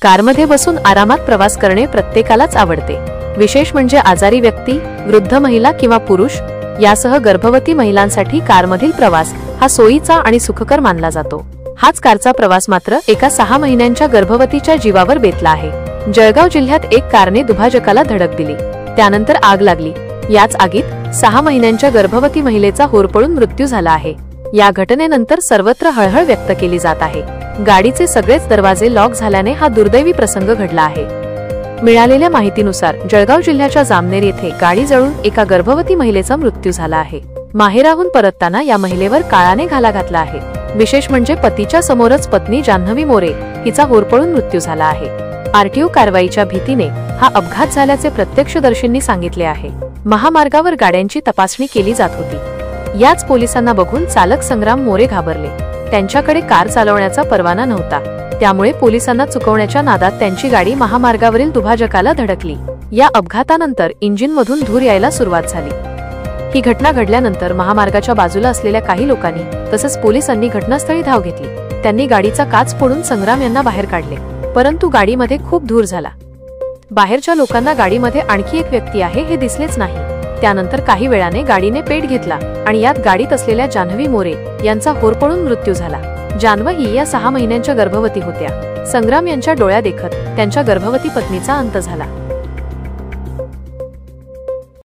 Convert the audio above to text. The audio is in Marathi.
कारमध्ये बसून आरामात प्रवास करणे प्रत्येकालाच आवडते। विशेष म्हणजे आजारी व्यक्ती, वृद्ध महिला किंवा पुरुष यासह गर्भवती महिलांसाठी कारमधील प्रवास हा सोयीचा आणि सुखकर मानला जातो। हाच कारचा प्रवास मात्र एका 6 महिन्यांच्या गर्भवतीच्या जीवावर बेतला आहे। जळगाव जिल्ह्यात एक कारने दुभाजकाला धडक दिली, त्यानंतर आग लागली। याच आगीत 6 महिन्यांच्या गर्भवती महिलेचा होरपळून मृत्यू झाला आहे। या घटनेनंतर सर्वत्र हळहळ व्यक्त केली जात आहे। गाडीचे सगळेच दरवाजे लॉक झाल्याने हा दुर्दैवी प्रसंग घडला आहे। मिळालेल्या माहितीनुसार जळगाव जिल्ह्याच्या जामनेर येथे गाडी जळून एका गर्भवती महिलेचा मृत्यू झाला आहे। माहेराहून परतताना या महिलेवर काळाने घाला घातला आहे। विशेष म्हणजे पतीच्या समोरच पत्नी जान्हवी मोरे हिचा होरपळून मृत्यू झाला आहे। आरटीओ कारवाईच्या भीतीने हा अपघात झाल्याचे प्रत्यक्षदर्शींनी सांगितले आहे। महामार्गावर गाड्यांची तपासणी केली जात होती। याच पोलिसांना बघून चालक संग्राम मोरे घाबरले। त्यांच्याकडे कार चालवण्याचा परवाना नव्हता, त्यामुळे पोलिसांना चुकवण्याच्या नादात त्यांची गाडी महामार्गावरील दुभाजकाला धडकली। या अपघातानंतर इंजिनमधून धूर यायला सुरुवात झाली। ही घटना घडल्यानंतर महामार्गाच्या बाजूला असलेल्या काही लोकांनी तसेच पोलिसांनी घटनास्थळी धाव घेतली। त्यांनी गाडीचा काच फोडून संग्राम यांना बाहेर काढले, परंतु गाडीमध्ये खूप धूर झाला। बाहेरच्या लोकांना गाडीमध्ये आणखी एक व्यक्ती आहे हे दिसलेच नाही। त्यानंतर काही वेळाने गाडीने पेट घेतला आणि यात गाडीत असलेल्या जान्हवी मोरे यांचा होरपळून मृत्यू झाला। जान्हवी या 6 महिन्यांच्या गर्भवती होत्या। संग्राम यांच्या डोळ्या देखत त्यांच्या गर्भवती पत्नीचा अंत झाला।